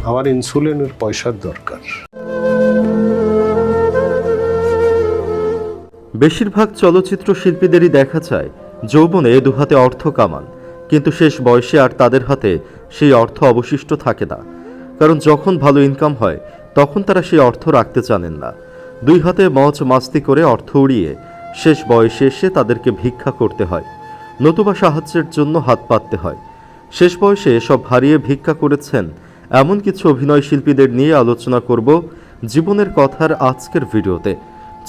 আমার ইনসুলিনের পয়সার দরকার। বেশিরভাগ চলচ্চিত্র শিল্পীদেরই দেখা যায় যৌবনে দুহাতে অর্থ কামান, কিন্তু শেষ বয়সে আর তাদের হাতে সেই অর্থ অবশিষ্ট থাকে না। কারণ যখন ভালো ইনকাম হয় তখন তারা সেই অর্থ রাখতে জানেন না। দুই হাতে মজ মাস্তি করে অর্থ উড়িয়ে শেষ বয়সে এসে তাদেরকে ভিক্ষা করতে হয়, নতুবা সাহায্যের জন্য হাত পাততে হয়। শেষ বয়সে সব হারিয়ে ভিক্ষা করেছেন এমন কিছু অভিনয় শিল্পীদের নিয়ে আলোচনা করব জীবনের কথার আজকের ভিডিওতে।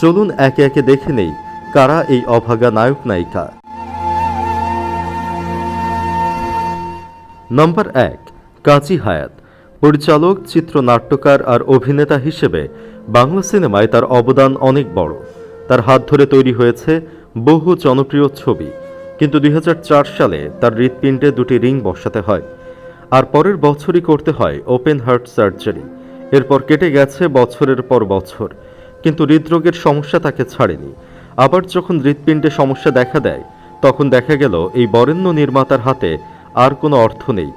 চলুন একে একে দেখে নেই কারা এই অভাগা নায়ক নায়িকা। নম্বর 1, কাজী হায়াৎ। পরিচালক, চিত্রনাট্যকার আর অভিনেতা হিসেবে বাংলা সিনেমায় তার অবদান অনেক বড়। তার হাত ধরে তৈরি হয়েছে বহু জনপ্রিয় ছবি, কিন্তু 2004 সালে তার হৃৎপিণ্ডে 2টি রিং বসাতে হয়, আর পরের বছরই করতে হয় ওপেন হার্ট সার্জারি। এরপর কেটে গেছে বছরের পর বছর, কিন্তু হৃদরোগের সমস্যা তাকে ছাড়েনি। আবার যখন হৃৎপিণ্ডে সমস্যা দেখা দেয় তখন দেখা গেল এই বরেণ্য নির্মাতার হাতে আর কোনো অর্থ নেই।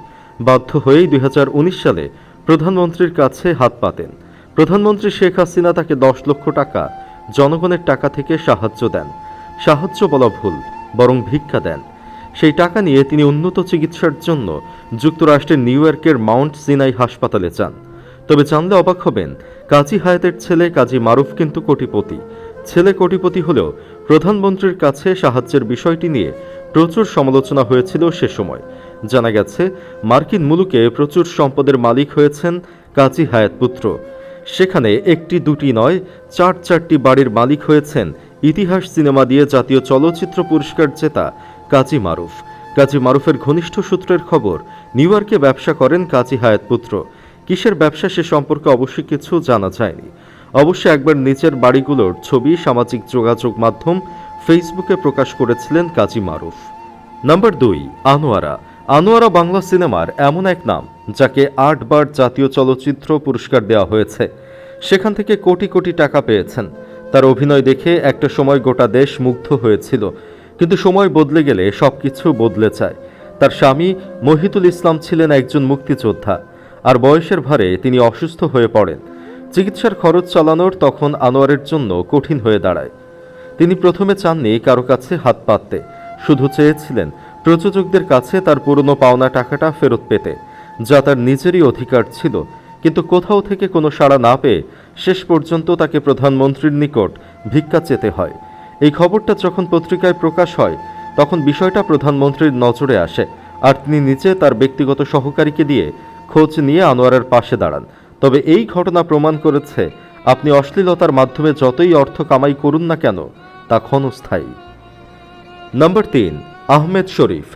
বাধ্য হয়েই 2019 সালে প্রধানমন্ত্রীর কাছে হাত পাতেন। প্রধানমন্ত্রী শেখ হাসিনা তাকে 10 লক্ষ টাকা জনগণের টাকা থেকে সাহায্য দেন। সাহায্য বলা ভুল, বরং ভিক্ষা দেন। সেই টাকা নিয়ে তিনি উন্নত চিকিৎসার জন্য যুক্তরাষ্ট্রের নিউ ইয়র্কের মাউন্ট সিনাই হাসপাতালে যান। তবে জানলে অবাক হবেন, কাজী হায়াতের ছেলে কাজী মারুফ কিন্তু কোটিপতি। ছেলে কোটিপতি হলেও প্রধানমন্ত্রীর কাছে সাহায্যের বিষয়টি নিয়ে প্রচুর সমালোচনা হয়েছিল সে সময়। জানা গেছে মার্কিন মুলুকে প্রচুর সম্পদের মালিক হয়েছেন কাজী হায়াত পুত্র। সেখানে একটি দুটি নয়, 4-4টি বাড়ির মালিক হয়েছেন ইতিহাস সিনেমা দিয়ে জাতীয় চলচ্চিত্র পুরস্কার জেতা কাজী মারুফ। কাজী মারুফের ঘনিষ্ঠ সূত্রের খবর, নিউ ইয়র্কে ব্যবসা করেন কাজী হায়াত পুত্র। কিসের ব্যবসা সে সম্পর্কে অবশ্যই কিছু জানা যায়নি। অবশ্য একবার নিচের বাড়িগুলোর ছবি সামাজিক যোগাযোগ মাধ্যম ফেসবুকে প্রকাশ করেছিলেন কাজী মারুফ। নম্বর 2, আনোয়ারা। আনোয়ারা বাংলা সিনেমার এমন এক নাম যাকে 8 বার জাতীয় চলচ্চিত্র পুরস্কার দেওয়া হয়েছে। সেখান থেকে কোটি কোটি টাকা পেয়েছেন। তার অভিনয় দেখে একটা সময় গোটা দেশ মুগ্ধ হয়েছিল, কিন্তু সময় বদলে গেলে সবকিছু বদলে যায়। তার স্বামী মহিতুল ইসলাম ছিলেন একজন মুক্তিযোদ্ধা, আর বয়সের ভারে তিনি অসুস্থ হয়ে পড়েন। চিকিৎসার খরচ চালানোর তখন আনোয়ারের জন্য কঠিন হয়ে দাঁড়ায়। তিনি প্রথমে চাননি কারো কাছে হাত পাততে, শুধু চেয়েছিলেন প্রযোজকদের কাছে তার পুরনো পাওনা টাকাটা ফেরত পেতে, যা তার নিজেরই অধিকার ছিল। কিন্তু কোথাও থেকে কোনো সাড়া না পেয়ে শেষ পর্যন্ত তাকে প্রধানমন্ত্রীর নিকট ভিক্ষা চেতে হয়। এই খবরটা যখন পত্রিকায় প্রকাশ হয় তখন বিষয়টা প্রধানমন্ত্রীর নজরে আসে, আর তিনি নিচে তার ব্যক্তিগত সহকারীকে দিয়ে খোঁজ নিয়ে আনোয়ারের পাশে দাঁড়ান। তবে এই ঘটনা প্রমাণ করেছে, আপনি অশ্লীলতার মাধ্যমে যতই অর্থ কামাই করুন না কেন, তা ক্ষণস্থায়ী। নম্বর 3, আহমেদ শরীফ।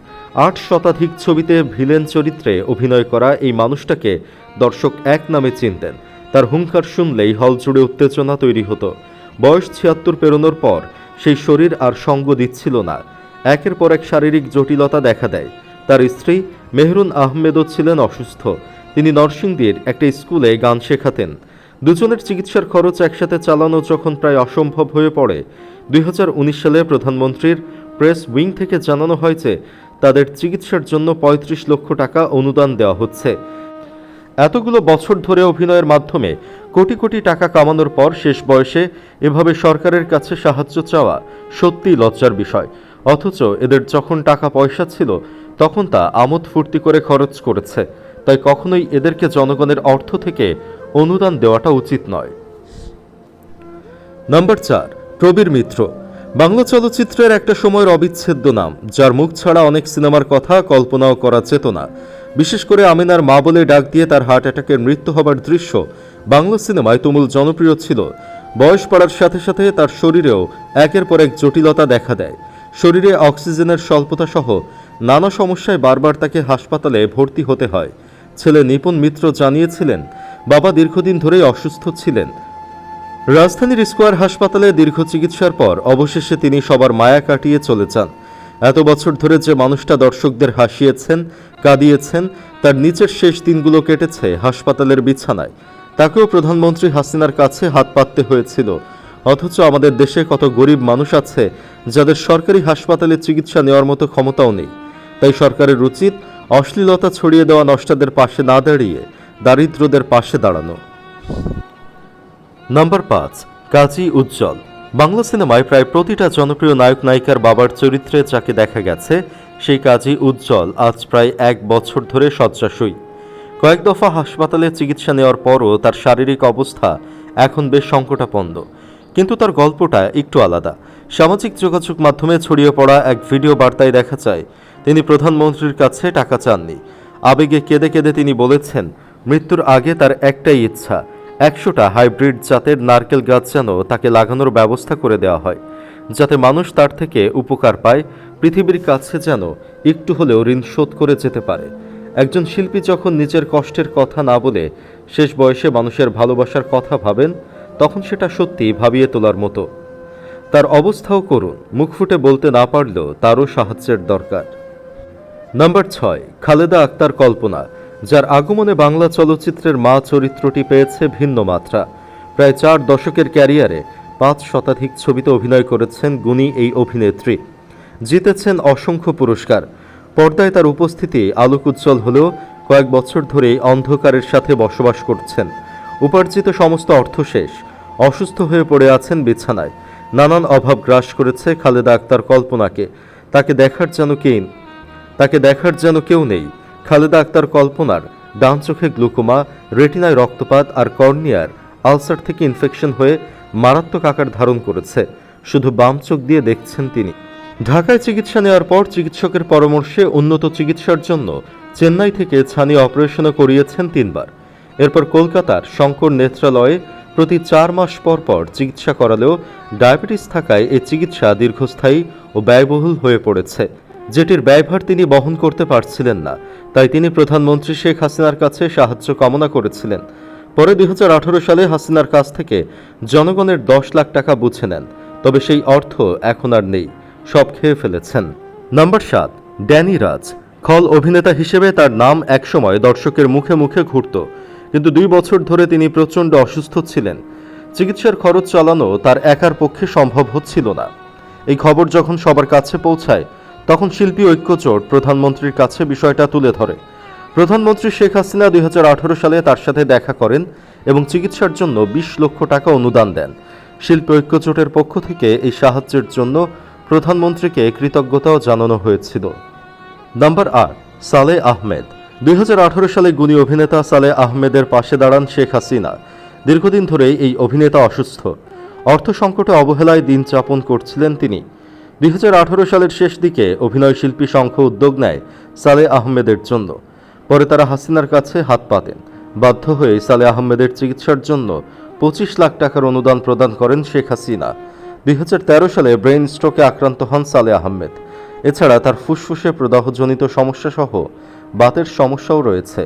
8 শতাধিক ছবিতে ভিলেন চরিত্রে অভিনয় করা এই মানুষটাকে দর্শক এক নামে চিনতেন। তার হুঙ্কার শুনলেই হল জুড়ে উত্তেজনা তৈরি হতো। বয়স 76 পেরোনোর পর সেই শরীর আর সঙ্গ দিচ্ছিল না। একের পর এক শারীরিক জটিলতা দেখা দেয়। তার স্ত্রী মেহরুন আহমেদও ছিলেন অসুস্থ। তিনি নরসিংদীর একটা স্কুলে গান শেখাতেন। দুজনের চিকিৎসার খরচ একসাথে চালানো যখন প্রায় অসম্ভব হয়ে পড়ে, 2019 সালে প্রধানমন্ত্রীর প্রেস উইং থেকে জানানো হয় যে তাদের চিকিৎসার জন্য 35 লক্ষ টাকা অনুদান দেওয়া হচ্ছে। এতগুলো বছর ধরে অভিনয়ের মাধ্যমে কোটি কোটি টাকা কামানোর পর শেষ বয়সে এভাবে সরকারের কাছে সাহায্য চাওয়া সত্যিই লজ্জার বিষয়। অথচ এদের যখন টাকা পয়সা ছিল তখন তা আমোদ ফুর্তি করে খরচ করেছে। তাই কখনোই এদেরকে জনগণের অর্থ থেকে অনুদান দেওয়াটা উচিত নয়। নম্বর 4, প্রবীর মিত্র। বাংলা চলচ্চিত্রের একটা সময়ের অবিচ্ছেদ্য নাম, যার মুখ ছাড়া অনেক সিনেমার কথা কল্পনাও করা যেত না। বিশেষ করে আমিনার মা বলে ডাক দিয়ে তার হার্ট অ্যাটাকের মৃত্যু হবার দৃশ্য বাংলা সিনেমায় তুমুল জনপ্রিয় ছিল। বয়স বাড়ার সাথে সাথে তার শরীরেও একের পর এক জটিলতা দেখা দেয়। শরীরে অক্সিজেনের স্বল্পতা সহ নানা সমস্যায় বারবার তাকে হাসপাতালে ভর্তি হতে হয়। ছেলে নিপুণ মিত্র জানিয়েছিলেন, বাবা দীর্ঘদিন ধরেই অসুস্থ ছিলেন। রাজধানীর স্কয়ার হাসপাতালে দীর্ঘ চিকিৎসার পর অবশেষে তিনি সবার মায়া কাটিয়ে চলে যান। এত বছর ধরে যে মানুষটা দর্শকদের হাসিয়েছেন, কাঁদিয়েছেন, তার নিচের শেষ দিনগুলো কেটেছে হাসপাতালের বিছানায়। তাকেও প্রধানমন্ত্রী হাসিনার কাছে হাত পাততে হয়েছিল। অথচ আমাদের দেশে কত গরিব মানুষ আছে যাদের সরকারি হাসপাতালে চিকিৎসা নেওয়ার মতো ক্ষমতাও নেই। তাই সরকারের উচিত অশ্লীলতা ছড়িয়ে দেওয়া নষ্টাদের পাশে না দাঁড়িয়ে দারিদ্রদের পাশে দাঁড়ানো। নাম্বার 5, কাজী উজ্জ্বল। বাংলা সিনেমায় প্রায় প্রতিটা জনপ্রিয় নায়ক নায়িকার বাবার চরিত্রে যাকে দেখা গেছে, সেই কাজী উজ্জ্বল আজ প্রায় 1 বছর ধরে শয্যাশয়ী। কয়েক দফা হাসপাতালে চিকিৎসা নেওয়ার পরও তার শারীরিক অবস্থা এখন বেশ সংকটাপন্ন। কিন্তু তার গল্পটা একটু আলাদা। সামাজিক যোগাযোগ মাধ্যমে ছড়িয়ে পড়া এক ভিডিও বার্তায় দেখা যায় তিনি প্রধানমন্ত্রীর কাছে টাকা চাননি। আবেগে কেঁদে কেঁদে তিনি বলেছেন, মৃত্যুর আগে তার একটাই ইচ্ছা, 100টা হাইব্রিড জাতের নারকেল গাছ যেন তাকে লাগানোর ব্যবস্থা করে দেওয়া হয়, যাতে মানুষ তার থেকে উপকার পায়, পৃথিবীর কাছে যেন একটু হলেও ঋণ শোধ করে যেতে পারে। একজন শিল্পী যখন নিজের কষ্টের কথা না বলে শেষ বয়সে মানুষের ভালোবাসার কথা ভাবেন, তখন সেটা সত্যি ভাবিয়ে তোলার মতো। তার অবস্থাও করুন, মুখ ফুটে বলতে না পারলেও তারও সাহায্যের দরকার। নাম্বার 6, খালেদা আক্তার কল্পনা, যার আগমনে বাংলা চলচ্চিত্রের মা চরিত্রটি পেয়েছে ভিন্ন মাত্রা। প্রায় 4 দশকের ক্যারিয়ারে 5 শতাধিক ছবিতে অভিনয় করেছেন গুণী এই অভিনেত্রী। জিতেছেন অসংখ্য পুরস্কার। পর্দায় তার উপস্থিতি আলোক উজ্জ্বল হলেও কয়েক বছর ধরেই অন্ধকারের সাথে বসবাস করছেন। উপার্জিত সমস্ত অর্থ শেষ, অসুস্থ হয়ে পড়ে আছেন বিছানায়। নানান অভাব গ্রাস করেছে খালেদা আক্তার কল্পনাকে। তাকে দেখার যেন কেউ নেই। খালেদা আক্তার কল্পনার ডান চোখে গ্লুকোমা, রেটিনায় রক্তপাত আর কর্নিয়ার আলসার থেকে ইনফেকশন হয়ে মারাত্মক আকার ধারণ করেছে। শুধু বাম চোখ দিয়ে দেখছেন তিনি। ঢাকায় চিকিৎসা নেওয়ার পর চিকিৎসকের পরামর্শে উন্নত চিকিৎসার জন্য চেন্নাই থেকে ছানি অপারেশনও করিয়েছেন 3 বার। এরপর কলকাতার শঙ্কর নেত্রালয়ে প্রতি 4 মাস পর পর চিকিৎসা করালেও ডায়াবেটিস থাকায় এই চিকিৎসা দীর্ঘস্থায়ী ও ব্যয়বহুল হয়ে পড়েছে, যেটির ব্যয়ভার তিনি বহন করতে পারছিলেন না। তাই তিনি প্রধানমন্ত্রী শেখ হাসিনার কাছে সাহায্য কামনা করেছিলেন। পরে 2018 সালে হাসিনার কাছ থেকে জনগণের 10 লাখ টাকা বুঝে নেন। তবে সেই অর্থ এখন আর নেই, সব খেয়ে ফেলেছেন। নাম্বার 7, ড্যানি রাজ। খল অভিনেতা হিসেবে তার নাম একসময় দর্শকের মুখে মুখে ঘুরত, কিন্তু 2 বছর ধরে তিনি প্রচণ্ড অসুস্থ ছিলেন। চিকিৎসার খরচ চালানো তার একার পক্ষে সম্ভব হচ্ছিল না। এই খবর যখন সবার কাছে পৌঁছায়, তখন শিল্পী ঐক্যজোট প্রধানমন্ত্রীর কাছে বিষয়টা তুলে ধরে। প্রধানমন্ত্রী শেখ হাসিনা 2018 সালে তার সাথে দেখা করেন এবং চিকিৎসার জন্য 20 লক্ষ টাকা অনুদান দেন। শিল্পী ঐক্যজোটের পক্ষ থেকে এই সাহায্যের জন্য প্রধানমন্ত্রীকে কৃতজ্ঞতাও জানানো হয়েছিল। নাম্বার 8, সালেহ আহমেদ। 2018 সালে গুণী অভিনেতা সালেহ আহমেদের পাশে দাঁড়ান শেখ হাসিনা। দীর্ঘদিন ধরেই এই অভিনেতা অসুস্থ। অর্থ সংকটে অবহেলায় দিন যাপন করছিলেন তিনি। 2018 সালের শেষ দিকে অভিনয় শিল্পী সংঘ উদ্যোগ নেয় সালেহ আহমেদের জন্য। পরে তারা হাসিনার কাছে হাত পাতেন। বাধ্য হয়ে সালেহ আহমেদের চিকিৎসার জন্য 25 লাখ টাকার অনুদান প্রদান করেন শেখ হাসিনা। 2013 সালে ব্রেইন স্ট্রোকে আক্রান্ত হন সালেহ আহমেদ। এছাড়া তার ফুসফুসে প্রদাহজনিত সমস্যা সহ বাতের সমস্যাও রয়েছে।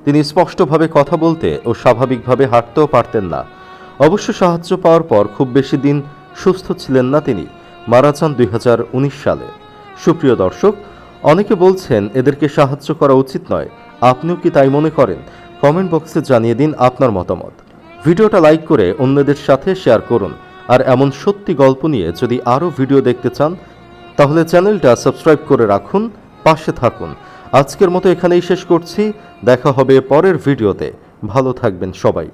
তিনি স্পষ্টভাবে কথা বলতে ও স্বাভাবিকভাবে হাঁটতেও পারতেন না। অবশ্য সাহায্য পাওয়ার পর খুব বেশি দিন সুস্থ ছিলেন না তিনি। মারা যান 2019 সালে। সুপ্রিয় দর্শক, অনেকে বলছেন এদেরকে সাহায্য করা উচিত নয়। আপনিও কি তাই মনে করেন? কমেন্ট বক্সে জানিয়ে দিন আপনার মতামত। ভিডিওটা লাইক করে অন্যদের সাথে শেয়ার করুন। আর এমন সত্যি গল্প নিয়ে যদি আরও ভিডিও দেখতে চান, তাহলে চ্যানেলটা সাবস্ক্রাইব করে রাখুন, পাশে থাকুন। আজকের মতো এখানেই শেষ করছি। দেখা হবে পরের ভিডিওতে। ভালো থাকবেন সবাই।